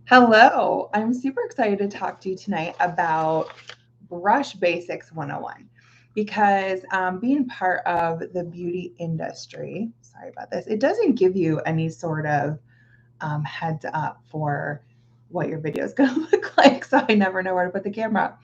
Hello, I'm super excited to talk to you tonight about Brush Basics 101 because being part of the beauty industry, sorry about this, it doesn't give you any sort of heads up for what your video is going to look like. So I never know where to put the camera.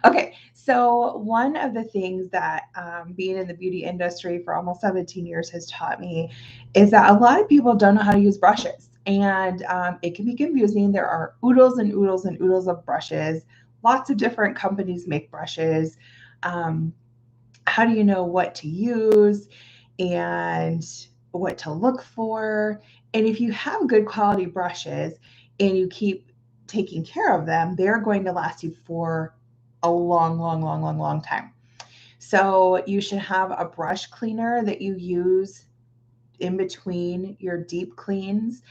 Okay, so one of the things that being in the beauty industry for almost 17 years has taught me is that a lot of people don't know how to use brushes. And it can be confusing. There are oodles and oodles and oodles of brushes. Lots of different companies make brushes. Um, how do you know what to use and what to look for? And if you have good quality brushes and you keep taking care of them, they're going to last you for a long, long, long, long, long time. So you should have a brush cleaner that you use in between your deep cleans.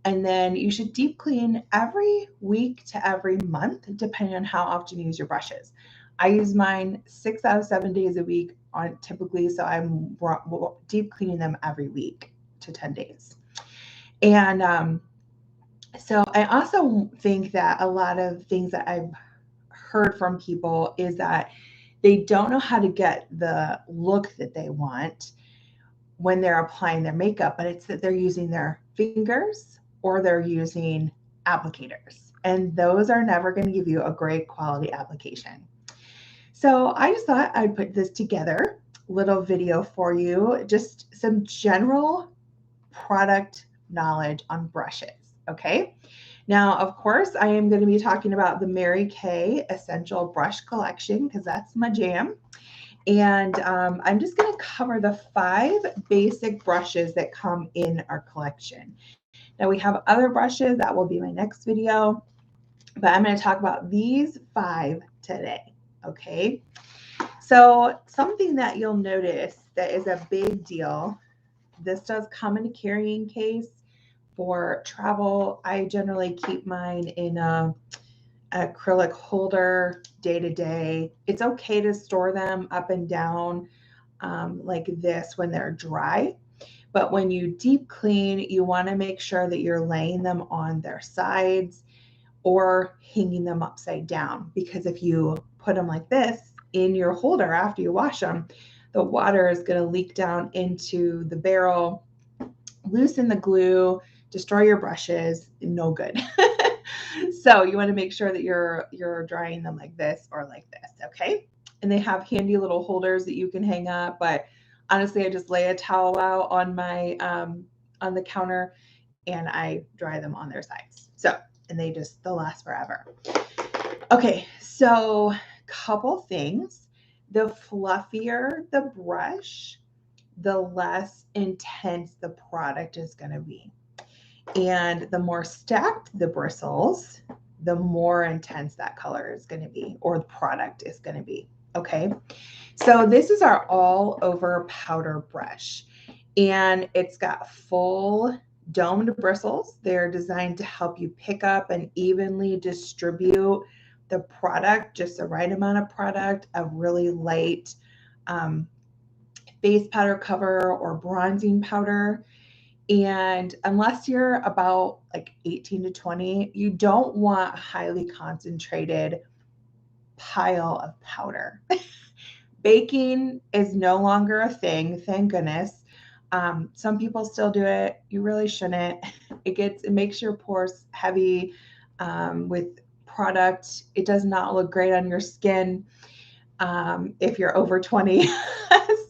And then you should deep clean every week to every month, depending on how often you use your brushes. I use mine 6 out of 7 days a week on typically, so I'm deep cleaning them every week to 10 days. And so I also think that a lot of things that I've heard from people is that they don't know how to get the look that they want when they're applying their makeup, but it's that they're using their fingers or they're using applicators. And those are never going to give you a great quality application. So I just thought I'd put this together, little video for you, just some general product knowledge on brushes. Okay. Now, of course, I am going to be talking about the Mary Kay Essential Brush Collection because that's my jam. And I'm just going to cover the 5 basic brushes that come in our collection. Now, we have other brushes, that will be my next video, but I'm going to talk about these 5 today. Okay. So, something that you'll notice that is a big deal, this does come in a carrying case for travel. I generally keep mine in a acrylic holder day to day. It's okay to store them up and down like this when they're dry. But when you deep clean, you want to make sure that you're laying them on their sides or hanging them upside down. Because if you put them like this in your holder after you wash them, the water is going to leak down into the barrel, loosen the glue, destroy your brushes. No good. So you want to make sure that you're drying them like this or like this, okay? And they have handy little holders that you can hang up, but honestly, I just lay a towel out on the counter and I dry them on their sides. So, and they'll last forever. Okay, so couple things. The fluffier the brush, the less intense the product is going to be. And the more stacked the bristles, the more intense that color is going to be or the product is going to be. Okay. So this is our all over powder brush and it's got full domed bristles. They're designed to help you pick up and evenly distribute the product, just the right amount of product, a really light um, base powder cover or bronzing powder. And unless you're about like 18 to 20, you don't want a highly concentrated pile of powder. Baking is no longer a thing, thank goodness. Some people still do it. You really shouldn't. It makes your pores heavy with product. It does not look great on your skin if you're over 20.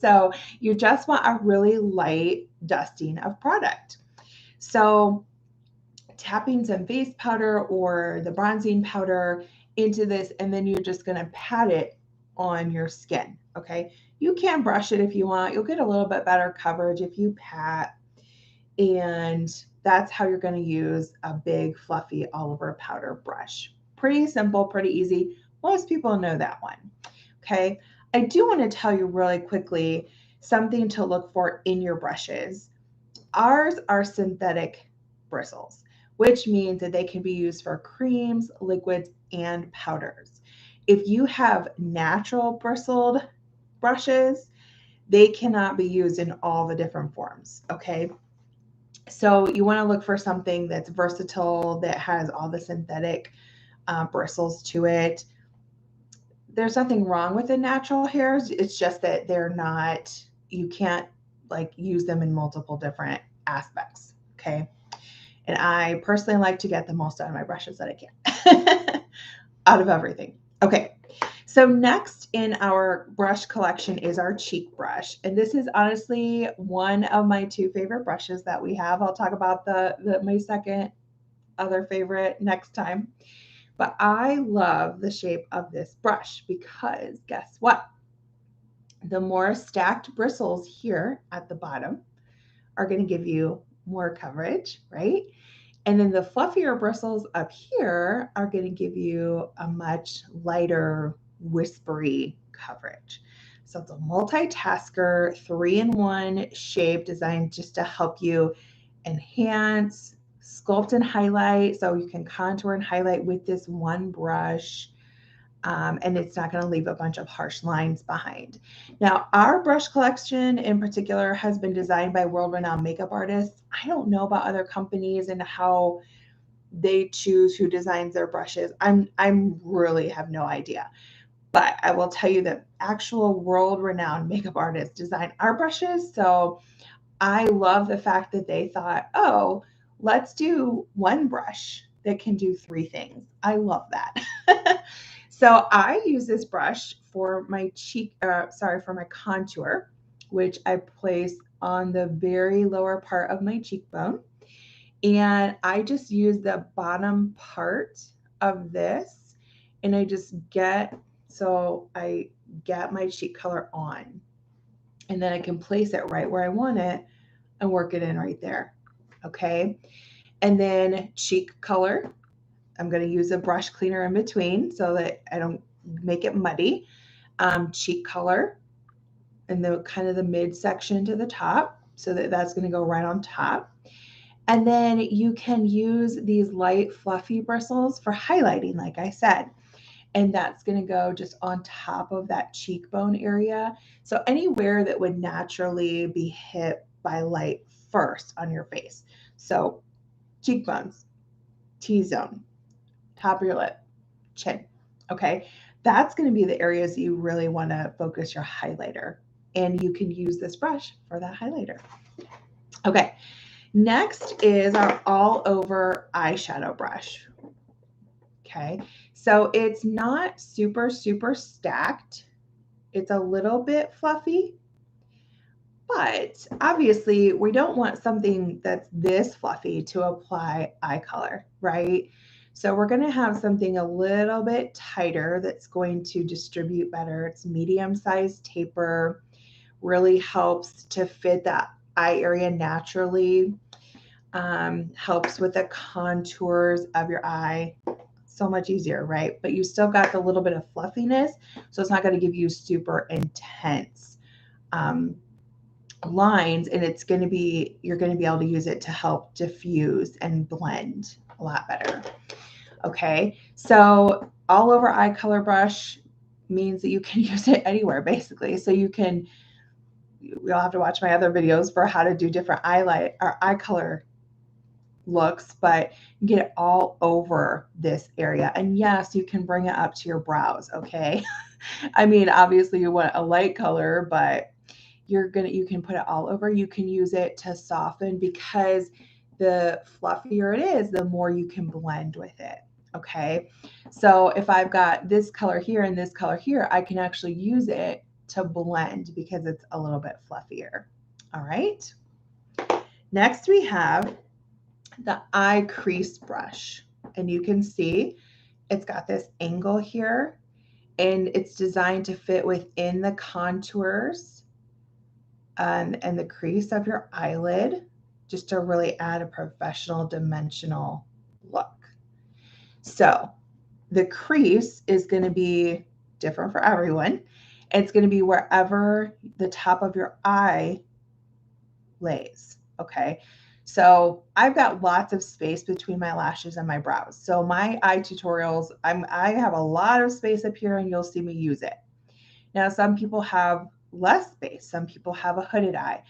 So you just want a really light dusting of product. So tapping some face powder or the bronzing powder into this, and then you're just going to pat it on your skin. Okay. You can brush it if you want. You'll get a little bit better coverage if you pat. And that's how you're going to use a big, fluffy, all over powder brush. Pretty simple, pretty easy. Most people know that one. Okay. I do want to tell you really quickly something to look for in your brushes. Ours are synthetic bristles, which means that they can be used for creams, liquids, and powders. If you have natural bristled brushes, they cannot be used in all the different forms. Okay. So you want to look for something that's versatile, that has all the synthetic bristles to it. There's nothing wrong with the natural hairs. It's just that they're not, you can't like use them in multiple different aspects. Okay. And I personally like to get the most out of my brushes that I can out of everything. Okay. So next in our brush collection is our cheek brush. And this is honestly one of my two favorite brushes that we have. I'll talk about my second other favorite next time. But I love the shape of this brush because guess what? The more stacked bristles here at the bottom are going to give you more coverage, right? And then the fluffier bristles up here are going to give you a much lighter, whispery coverage. So it's a multitasker, 3-in-1 shape designed just to help you enhance, sculpt, and highlight. So you can contour and highlight with this one brush. And it's not going to leave a bunch of harsh lines behind. Now, our brush collection in particular has been designed by world-renowned makeup artists. I don't know about other companies and how they choose who designs their brushes. I'm really have no idea. But I will tell you that actual world-renowned makeup artists design our brushes. So I love the fact that they thought, oh, let's do one brush that can do three things. I love that. So I use this brush for my for my contour, which I place on the very lower part of my cheekbone. And I just use the bottom part of this and I get my cheek color on. And then I can place it right where I want it and work it in right there. Okay. And then cheek color. I'm going to use a brush cleaner in between so that I don't make it muddy. Cheek color and the kind of the midsection to the top. So that's going to go right on top. And then you can use these light fluffy bristles for highlighting, like I said. And that's going to go just on top of that cheekbone area. So anywhere that would naturally be hit by light first on your face. So cheekbones, T-zone, top of your lip, chin. Okay. That's going to be the areas that you really want to focus your highlighter. And you can use this brush for that highlighter. Okay. Next is our all over eyeshadow brush. Okay. So it's not super, super stacked. It's a little bit fluffy, but obviously we don't want something that's this fluffy to apply eye color, right? So we're going to have something a little bit tighter that's going to distribute better. It's medium-sized taper, really helps to fit that eye area naturally, helps with the contours of your eye. So much easier, right? But you still got the little bit of fluffiness, so it's not going to give you super intense lines, and you're going to be able to use it to help diffuse and blend a lot better. Okay, so all over eye color brush means that you can use it anywhere basically. So you'll have to watch my other videos for how to do different eye color looks, but get it all over this area. And yes, you can bring it up to your brows. Okay. I mean, obviously you want a light color, but you can put it all over. You can use it to soften because the fluffier it is, the more you can blend with it. Okay. So if I've got this color here and this color here, I can actually use it to blend because it's a little bit fluffier. All right. Next we have the eye crease brush. And you can see it's got this angle here and it's designed to fit within the contours and the crease of your eyelid just to really add a professional dimensional look. So the crease is going to be different for everyone. It's going to be wherever the top of your eye lays. Okay. So I've got lots of space between my lashes and my brows. So my eye tutorials, I have a lot of space up here and you'll see me use it. Now, some people have less space. Some people have a hooded eye.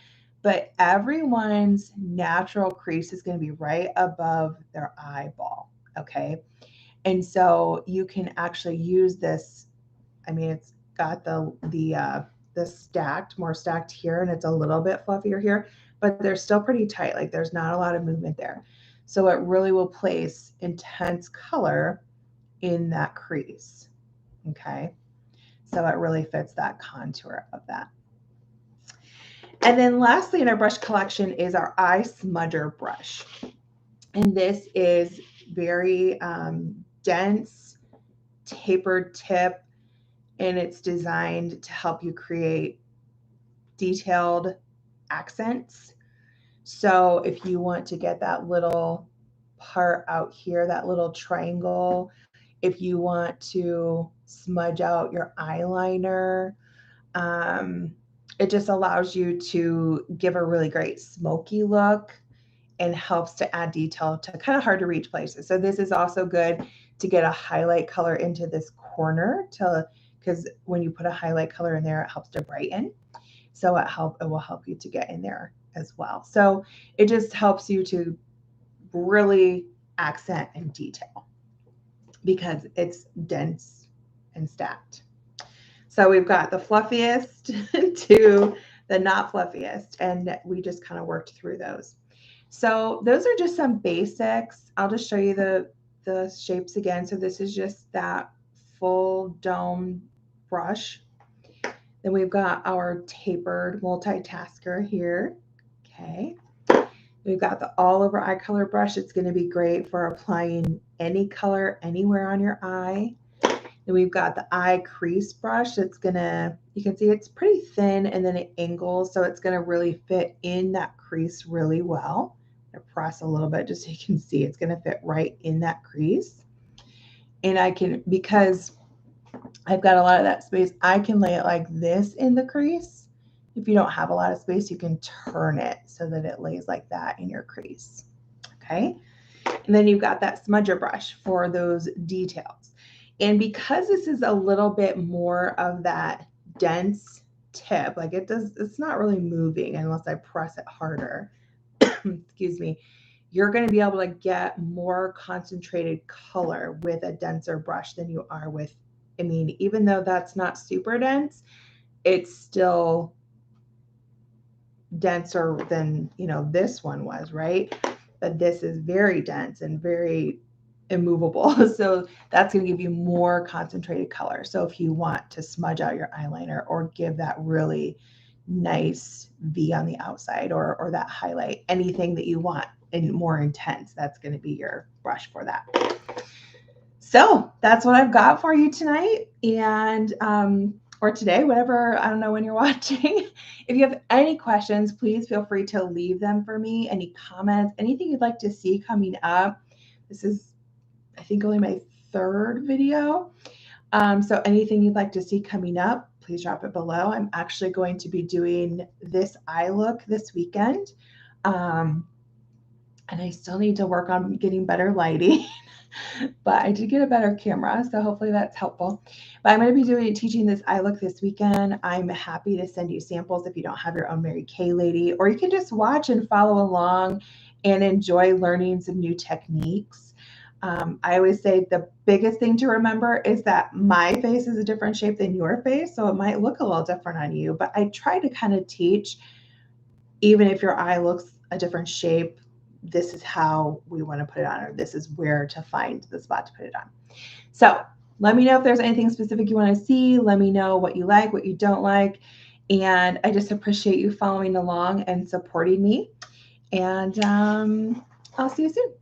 but everyone's natural crease is going to be right above their eyeball. Okay. And so you can actually use this. I mean, it's got the stacked, more stacked here, and it's a little bit fluffier here, but they're still pretty tight. Like there's not a lot of movement there. So it really will place intense color in that crease. Okay. So it really fits that contour of that. And then lastly in our brush collection is our eye smudger brush. And this is very dense, tapered tip, and it's designed to help you create detailed accents. So if you want to get that little part out here, that little triangle, if you want to smudge out your eyeliner, it just allows you to give a really great smoky look and helps to add detail to kind of hard to reach places. So this is also good to get a highlight color into this corner because when you put a highlight color in there, it helps to brighten. So it will help you to get in there as well. So it just helps you to really accent and detail because it's dense and stacked. So we've got the fluffiest to the not fluffiest, and we just kind of worked through those. So those are just some basics. I'll just show you the shapes again. So this is just that full dome brush. Then we've got our tapered multitasker here. Okay. We've got the all over eye color brush. It's going to be great for applying any color anywhere on your eye. Then we've got the eye crease brush. It's gonna, you can see it's pretty thin and then it angles. So it's gonna really fit in that crease really well. I press a little bit just so you can see it's gonna fit right in that crease. And I can, because I've got a lot of that space, I can lay it like this in the crease. If you don't have a lot of space, you can turn it so that it lays like that in your crease. Okay. And then you've got that smudger brush for those details. And because this is a little bit more of that dense tip, like it's not really moving unless I press it harder. Excuse me. You're going to be able to get more concentrated color with a denser brush than you are with, I mean, even though that's not super dense, it's still denser than, this one was, right? But this is very dense and very immovable. So that's going to give you more concentrated color. So if you want to smudge out your eyeliner or give that really nice V on the outside or that highlight, anything that you want and more intense, that's going to be your brush for that. So that's what I've got for you tonight and or today, whatever, I don't know when you're watching. If you have any questions, please feel free to leave them for me. Any comments, anything you'd like to see coming up. This is, I think, only my third video. So anything you'd like to see coming up, please drop it below. I'm actually going to be doing this eye look this weekend. And I still need to work on getting better lighting, but I did get a better camera, so hopefully that's helpful. But I'm going to be teaching this eye look this weekend. I'm happy to send you samples if you don't have your own Mary Kay lady, or you can just watch and follow along and enjoy learning some new techniques. I always say the biggest thing to remember is that my face is a different shape than your face, so it might look a little different on you, but I try to kind of teach, even if your eye looks a different shape, this is how we want to put it on, or this is where to find the spot to put it on. So let me know if there's anything specific you want to see. Let me know what you like, what you don't like. And I just appreciate you following along and supporting me. And I'll see you soon.